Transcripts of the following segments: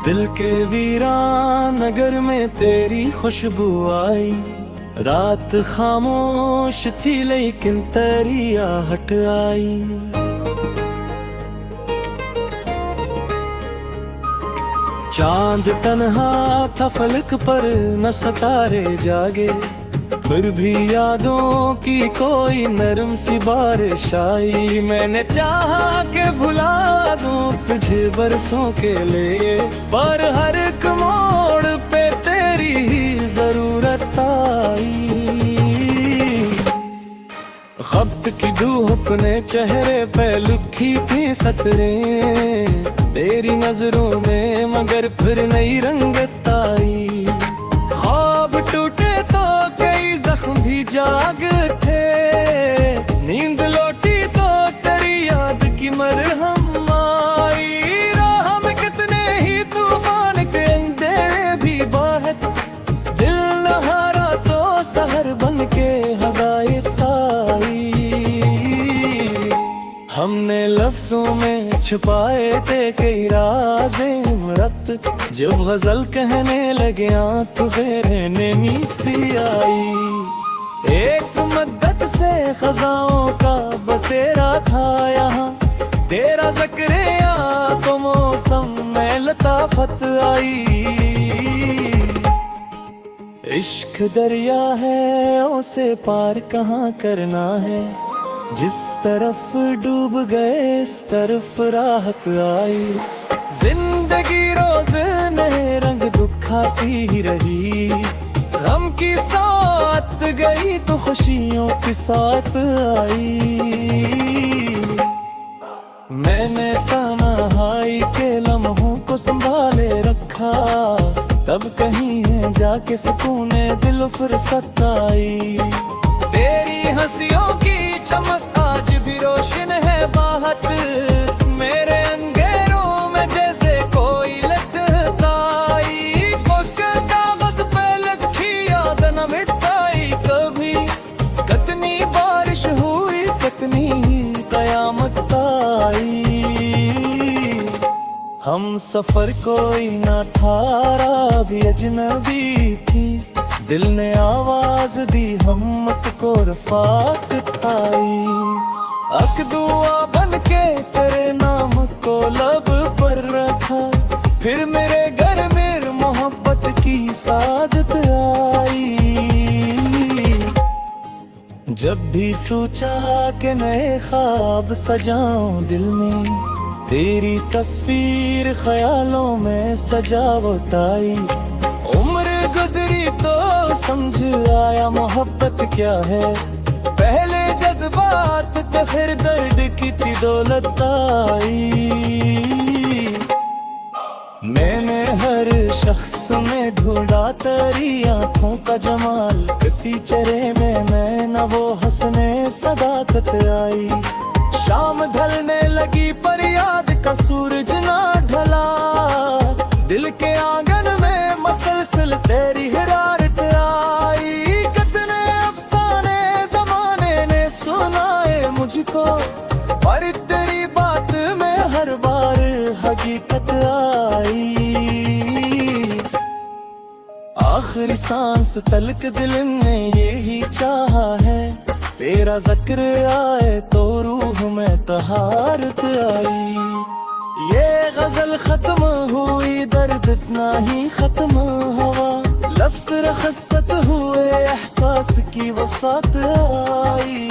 दिल के वीरान नगर में तेरी खुशबू आई। रात खामोश थी लेकिन तेरी आहट आई। चांद तन्हा था फलक पर न सितारे जागे, फिर भी यादों की कोई नरम सी बारिश आई। मैंने चाहा कि भुला दूं तुझे बरसों के लिए, पर हर एक मोड़ पे तेरी ही जरूरत आई। खब्त की धूप अपने चेहरे पे लिखी थी सतरें तेरी नजरों में, मगर फिर नई रंगत आई। ख्वाब टूटे तो कई जख्म भी जाग थे, नींद लौटी तो तेरी याद की मरहम आई। राह में कितने ही तूफान के अंधेरे भी बहत, दिल न हारा तो सहर बन के हदायत आई। हमने लफ्जों में छुपाए थे कई राज़े इमरत, जब गजल कहने लगे आँख फेरे नमी सी आई। एक मद्दत से खजाओं का बसेरा था यहाँ, तेरा ज़िक्र या तो मौसम में लताफत आई। इश्क दरिया है उसे पार कहाँ करना है, जिस तरफ डूब गए इस तरफ राहत आई। जिंदगी रोज नए रंग दिखाती ही रही, गम की साथ गई तो खुशियों के साथ आई। मैंने तन्हाई के लम्हों को संभाले रखा, तब कहीं है जाके सुकून दिल फुर्सत आई। तेरी हंसियों की चमक आज भी रोशन है बाहत, मेरे अंधेरों में जैसे कोई लचकाई। कागज पे लिखी याद न मिटाई कभी, कितनी बारिश हुई कितनी कयामत आई। हम सफर कोई न ठारा भी अजनबी थी, दिल ने आवाज दी हिम्मत को रफ़ाकत आई। अक दुआ बन के तेरे नाम को लब पर रखा, फिर मेरे घर मेरे मोहब्बत की सादत आई। जब भी सोचा कि नए ख्वाब सजाऊं दिल में, तेरी तस्वीर ख्यालों में सजावट आई। उम्र गुजरी तो समझ आया मोहब्बत क्या है, पहले जज्बात तो फिर दर्द की थी दौलत आई। मैंने हर शख्स में ढूंढा तेरी आंखों का जमाल, किसी चेहरे में मैं न वो हंसने सदाकत आई। शाम ढलने लगी पर याद का सूरज ना ढला, दिल के आंगन में मसलसल तेरी हिरारत आई। कितने अफसाने जमाने ने सुनाए मुझको, पर तेरी बात में हर बार हकीकत आई। आखिरी सांस तलक दिल ने यही चाहा है, तेरा जिक्र आए तो रूह में तहारत आई। ये गजल खत्म हुई दर्द इतना ही खत्म हुआ, लफ्ज़ रखसत हुए एहसास की वसात आई।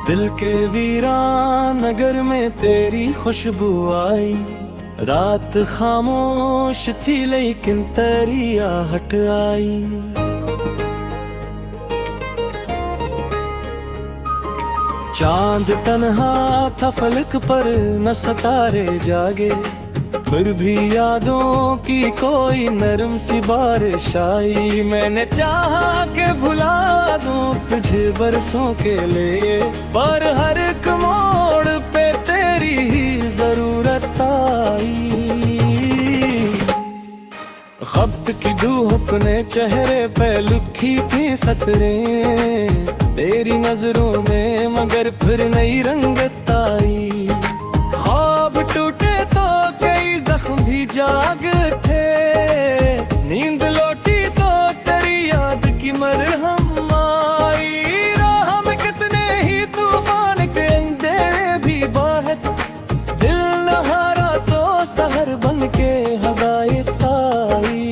दिल के वीरान नगर में तेरी खुशबू आई। रात खामोश थी लेकिन तेरी आहट आई। चांद तन्हा था फलक पर न सितारे जागे, फिर भी यादों की कोई नरम सी बारिश आई। मैंने चाहा कि भुला दूं तुझे बरसों के लिए, पर हर एक मोड़ पे तेरी ही जरूरत आई। खब्त की धूप अपने चेहरे पे लिखी थी सतरें तेरी नजरों में, मगर फिर नई रंगत आई। ख्वाब टूटे तो कई जख्म भी जाग उठे, नींद लौटी तो तेरी याद की मरहम आई। राह में कितने ही तूफान के अंधेरे भी बाहर, दिल न हारा तो सहर बन के हदायत आई।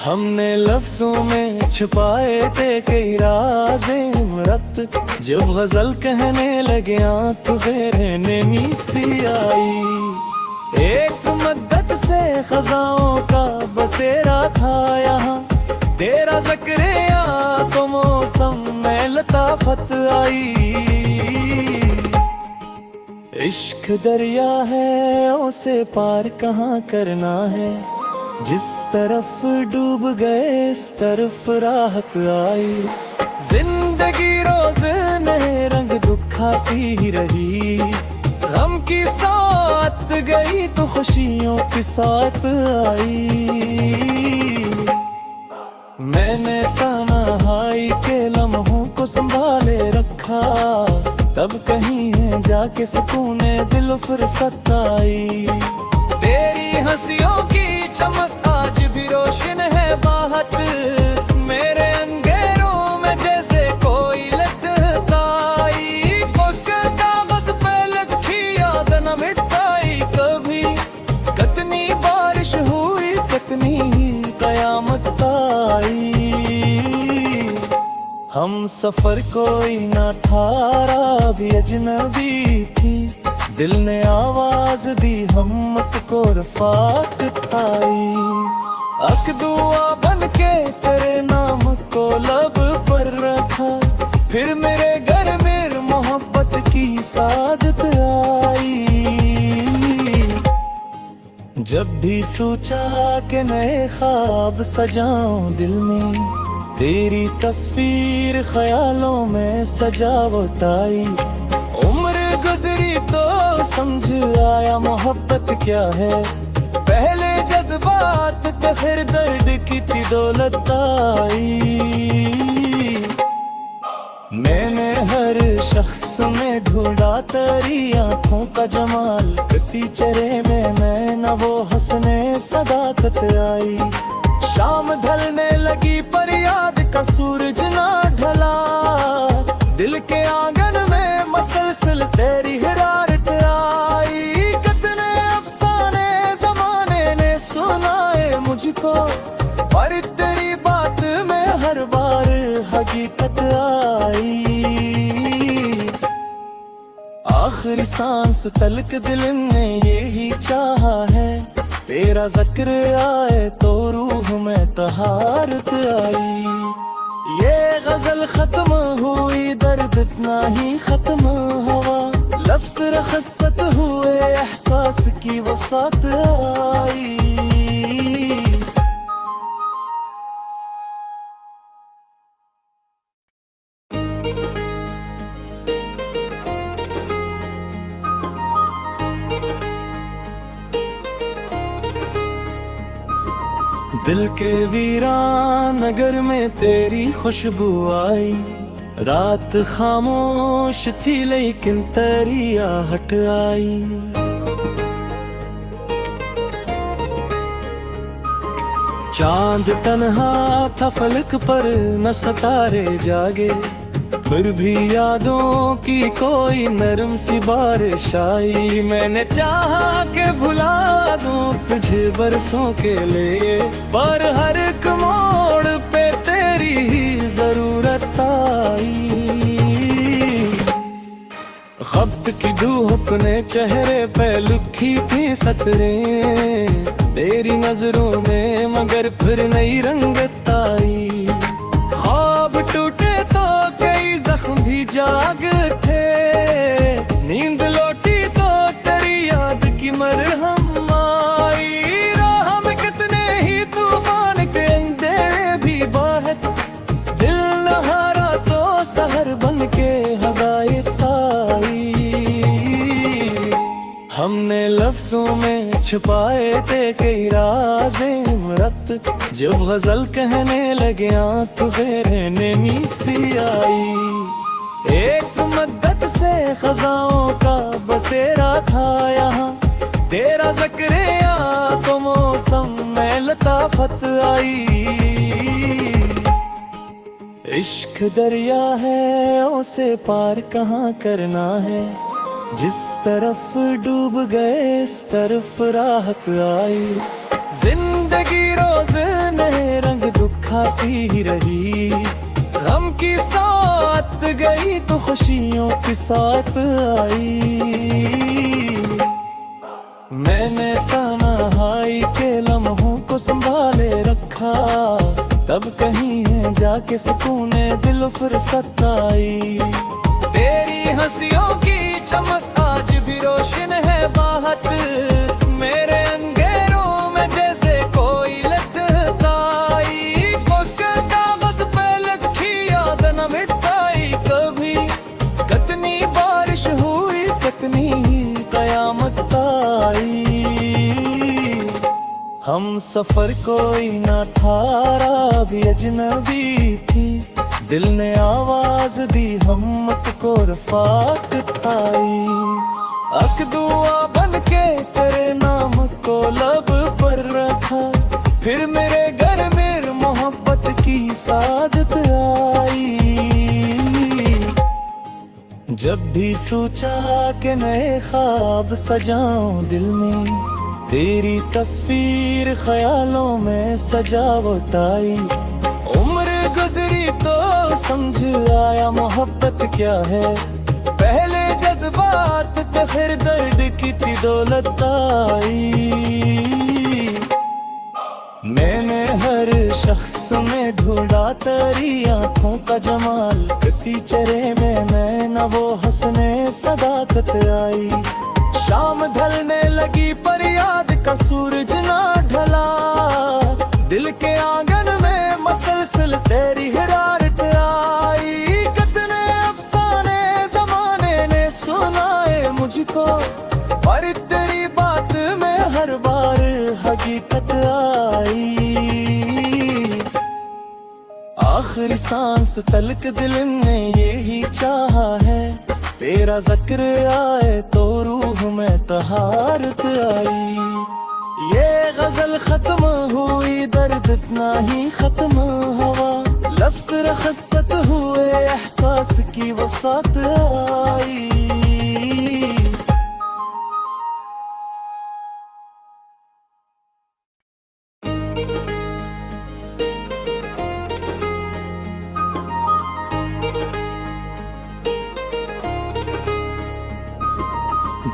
हमने लफ्जों में छुपाए थे कई राज़े इमरत, जब गजल कहने लगे आँख फेरे नेमी सी आई। एक मद्दत से खजाओं का बसेरा था यहाँ, तेरा ज़िक्र या तो मौसम में लताफत आई। इश्क दरिया है उसे पार कहाँ करना है, जिस तरफ डूब गए इस तरफ राहत आई। जिंदगी रोज नए रंग दिखाती ही रही, गम की साथ गई तो खुशियों के साथ आई। मैंने तन्हाई के लम्हों को संभाले रखा, तब कहीं है जाके सुकूने दिल फुर्सत आई। तेरी हंसियों की चमक आज भी रोशन है बाहत, मेरे अंधेरों में जैसे कोई लचकाई। कागज पे लिखी याद न मिटाई कभी, कितनी बारिश हुई कितनी कयामत आई। हम सफर कोई ना ठारा भी अजनबी थी, दिल ने आवाज दी हिम्मत को रफाकत आई। अक दुआ बन के तेरे नाम को लब पर रखा, फिर मेरे घर में मोहब्बत की सादत आई। जब भी सोचा कि नए ख्वाब सजाऊं दिल में, तेरी तस्वीर ख्यालों में सजावट आई। उम्र गुजरी तो समझ आया मोहब्बत क्या है, पहले जज्बात थे फिर दर्द की थी दौलत आई। मैंने हर शख्स में ढूंढा तेरी आंखों का जमाल, किसी चेहरे में मैं न वो हंसने सदाकत आई। शाम ढलने लगी पर याद का सूरज ना ढला, दिल के आंगन में मसलसल तेरी हिरारत आई। कितने अफसाने जमाने ने सुनाए मुझको, पर तेरी बात में हर बार हकीकत आई। आखिरी सांस तलक दिल ने यही चाहा है, तेरा जिक्र आए तो रूह में तहारत आई। ये गजल खत्म हुई दर्द इतना ही खत्म हुआ, लफ्ज रखसत हुए एहसास की वसात आई। दिल के वीरान नगर में तेरी खुशबू आई, रात खामोश थी लेकिन तेरी आहट आई। चांद तन्हा था फलक पर न सितारे जागे, फिर भी यादों की कोई नरम सी बारिश आई। मैंने चाहा कि भुला दूं तुझे बरसों के लिए, पर हर एक मोड़ पे तेरी ही जरूरत आई। खब्त की धूप ने चेहरे पे लिखी थी सतरें तेरी नजरों में, मगर फिर नई रंगत आई। ख्वाब टूटे तो कई जख्म भी जाग उठे, नींद लौटी तो तेरी याद की मरहम आई। राह में कितने ही तूफान के अंधेरे भी बाहर, दिल न हारा तो सहर बन के हदायत आई। हमने लफ्जों में छुपाए थे कई राज़े इमरत, जब गजल कहने लगे आंख फेरे नेमी सी आई। एक मद्दत से खजाओं का बसेरा था यहाँ, तेरा ज़िक्र या तो मौसम में लताफत आई। इश्क दरिया है उसे पार कहाँ करना है, जिस तरफ डूब गए इस तरफ राहत आई। जिंदगी रोज नए रंग दिखाती रही, गम की साथ गई तो खुशियों के साथ आई। मैंने तन्हाई के लम्हों को संभाले रखा, तब कहीं है जाके सुकूने दिल फुर्सत आई। तेरी हंसियों की चमक आज भी रोशन है बाहत, मेरे अंधेरों में जैसे कोई लचकाई। कागज पे लिखी याद न मिटाई कभी, कितनी बारिश हुई कितनी कयामत आई। हम सफर कोई ना था भी अजनबी थी, दिल ने आवाज दी हिम्मत को रफाकत आई। अक दुआ बन के तेरे नाम को लब पर रखा, फिर मेरे घर में मोहब्बत की सादत आई। जब भी सोचा कि नए ख्वाब सजाऊं दिल में, तेरी तस्वीर ख्यालों में सजावट आई। उम्र गुजरी तो समझ आया मोहब्बत क्या है, पहले जज्बात थे फिर दर्द की थी दौलत आई। मैंने हर शख्स में ढूंढा तेरी आंखों का जमाल, किसी चेहरे में मैं न वो हंसने सदाकत आई। शाम ढलने लगी पर याद का सूरज ना ढला, दिल के आंगन में मसलसल तेरी हिरारत आई। कितने अफसाने जमाने ने सुनाए मुझको, पर तेरी बात में हर बार हकीकत आई। आखिरी सांस तलक दिल ने यही चाहा है, तेरा जिक्र आए तो रूह में तहारत आई। ये गजल खत्म हुई दर्द इतना ही खत्म हुआ, लफ्ज रखसत हुए एहसास की वसात आई।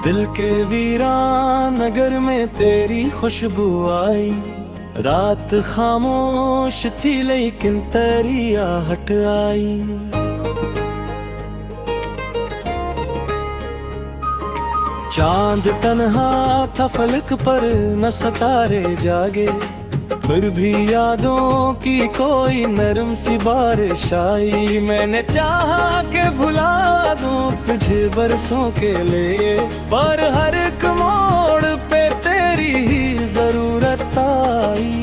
दिल के वीरान नगर में तेरी खुशबू आई, रात खामोश थी लेकिन तेरी आहट आई। चांद तन्हा था फलक पर न सितारे जागे, फिर भी यादों की कोई नरम सी बारिश आई। मैंने चाहा कि भुला दूं तुझे बरसों के लिए, पर हर एक मोड़ पे तेरी ही जरूरत आई।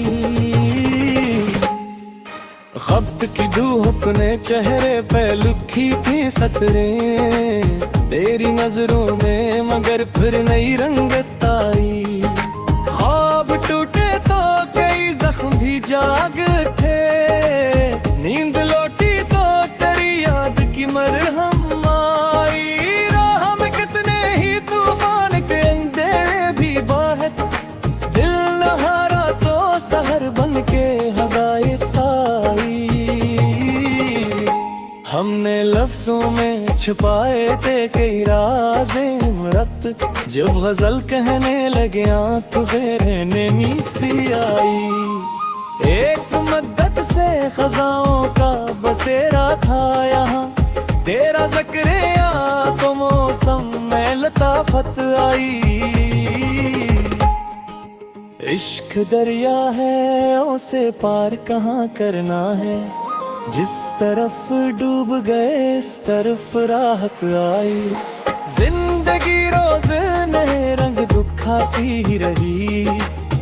खत की धूप ने चेहरे पे लिखी थी सतरें, तेरी नजरों में मगर फिर नई रंगत आई। ख्वाब टूटे तो कई जख्म भी जाग उठे, नींद लौटी तो तेरी याद की मरहम आई। राह में कितने ही तूफान के अंधेरे भी बाहर, दिल न हारा तो सहर बन के हदायत आई। हमने लफ्जों में छुपाए थे कई राज़े इमरत, जब गजल कहने लगे आंख फेरे नेमी सी आई। एक मद्दत से खजाओं का बसेरा था यहाँ, तेरा ज़िक्र या तो मौसम में लताफत आई। इश्क दरिया है उसे पार कहाँ करना है, जिस तरफ डूब गए इस तरफ राहत आई। जिंदगी रोज नए रंग दुख खाती ही रही।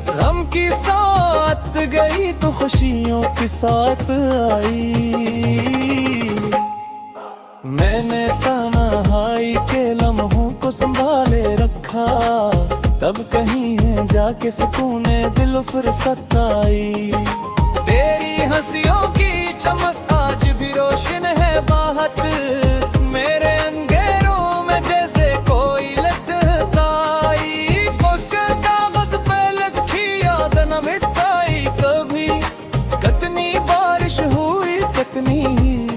गम की साथ गई तो खुशियों के साथ आई। मैंने तन्हाई के लम्हों को संभाले रखा, तब कहीं है जाके सुकूने दिल फुर्सत आई। तेरी हंसियों की चमक आज भी रोशन है बाहत, मेरे अंधेरों में जैसे कोई लचकाई। पक्का कागज पे लिखी याद न मिटाई कभी, कितनी बारिश हुई कितनी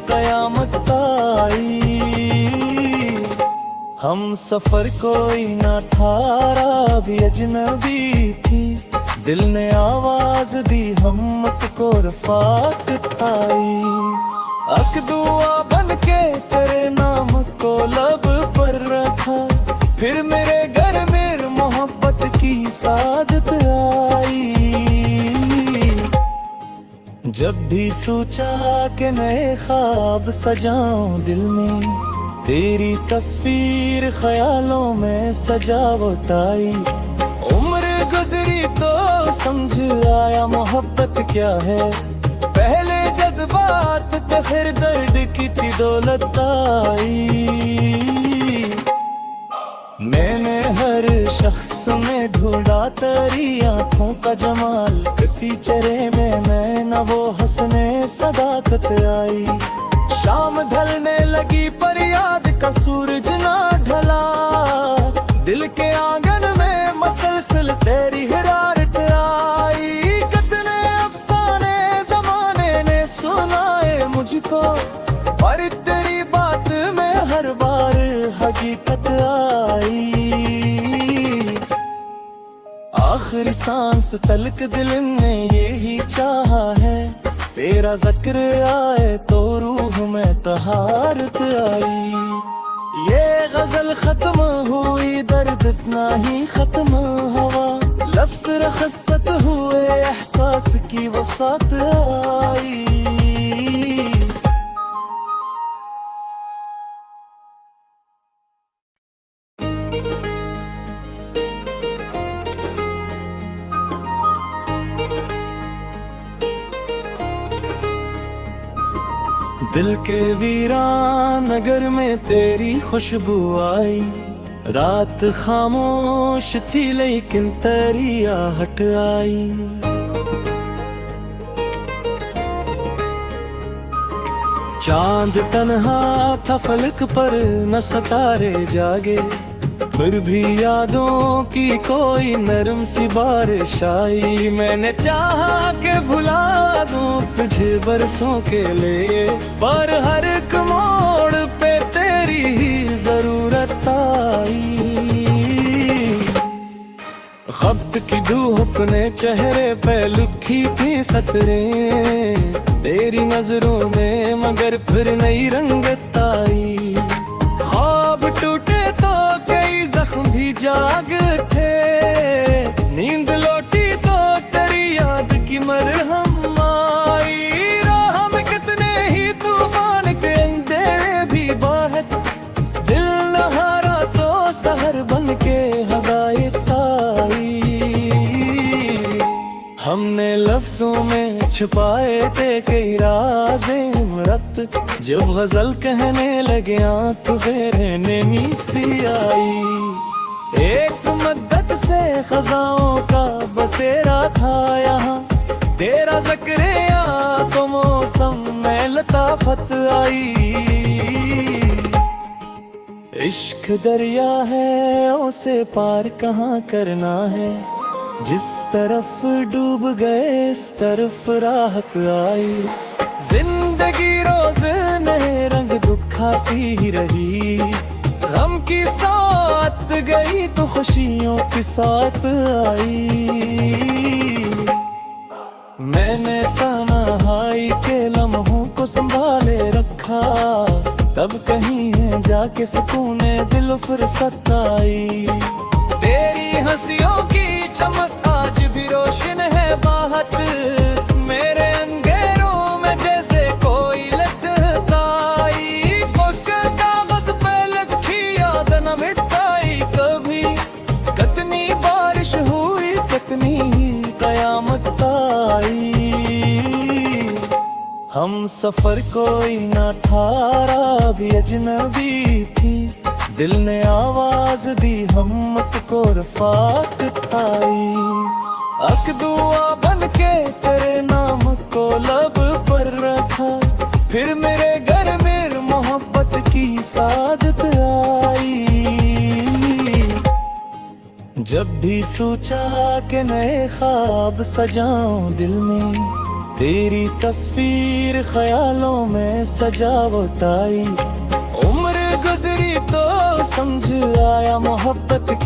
कयामत आई। हम सफर कोई ना था, भी अजनबी थी, दिल ने आवाज दी हिम्मत को रफाकत आई। अक दुआ बन के तेरे नाम को लब पर रखा, फिर मेरे घर में मोहब्बत की सादत आई। जब भी सोचा कि नए ख्वाब सजाऊं दिल में, तेरी तस्वीर ख्यालों में सजावट आई। उम्र गुजरी तो समझ आया मोहब्बत क्या है, पहले जज्बात तो फिर दर्द की थी दौलत आई। मैंने हर शख्स में ढूंढा तेरी आंखों का जमाल, किसी चेहरे में मैं न वो हंसने सदाकत आई। शाम ढलने लगी पर याद का सूरज ना ढला, दिल के आंगन में मसलसल तेरी हिरारत आई। कितने अफसाने जमाने ने सुनाए मुझको, पर तेरी बात में हर बार हकीकत आई। आखिरी सांस तलक दिल ने यही चाहा है, तेरा जिक्र आए तो रूह में तहारत आई। ये गजल खत्म हुई दर्द इतना ही खत्म हुआ, लफ्ज रखसत हुए एहसास की वसात आई। दिल के वीरान नगर में तेरी खुशबू आई, रात खामोश थी लेकिन तेरी आहट आई। चांद तन्हा था फलक पर न सितारे जागे, फिर भी यादों की कोई नरम सी बारिश आई। मैंने चाहा कि भुला दूं तुझे बरसों के लिए, पर हर एक मोड़ पे तेरी ही जरूरत आई। खत की धूप अपने चेहरे पे लिखी थी सतरें, तेरी नजरों में मगर फिर नई रंगत आई। ख्वाब टूटे तो कई जख्म भी जाग उठे, नींद लौटी तो तेरी याद की मरहम आई। राह में कितने ही तूफान के अंधेरे भी बहत, दिल न हारा तो सहर बन के हदायत आई। हमने लफ्जों में छुपाए थे कई राज़े इमरत, जब गजल कहने लगे आँख फेरे नेमी सी आई। एक मद्दत से खजाओं का बसेरा था यहाँ, तेरा ज़िक्र या तो मौसम में लताफत आई। इश्क दरिया है उसे पार कहाँ करना है, जिस तरफ डूब गए इस तरफ राहत आई। जिंदगी रोज नए रंग दिखाती ही रही, गम की साथ गई तो खुशियों के साथ आई। मैंने तन्हाई के लम्हों को संभाले रखा, तब कहीं है जाके सुकूने दिल फुर्सत आई। तेरी हंसियों की चमक आज भी रोशन है बाहत, मेरे अंधेरों में जैसे कोई लचकाई। पक्का कागज पे लिखी याद न मिटाई कभी, कितनी बार हम सफर कोई ना था, भी अजनबी थी। दिल ने आवाज दी, हिम्मत को रफाकत आई। अक दुआ बन के तेरे नाम को लब पर रखा, फिर मेरे घर में मोहब्बत की सादत आई। जब भी सोचा कि नए ख्वाब सजाऊं दिल में, तेरी तस्वीर ख्यालों में सजावट आई। उम्र गुजरी तो समझ आया मोहब्बत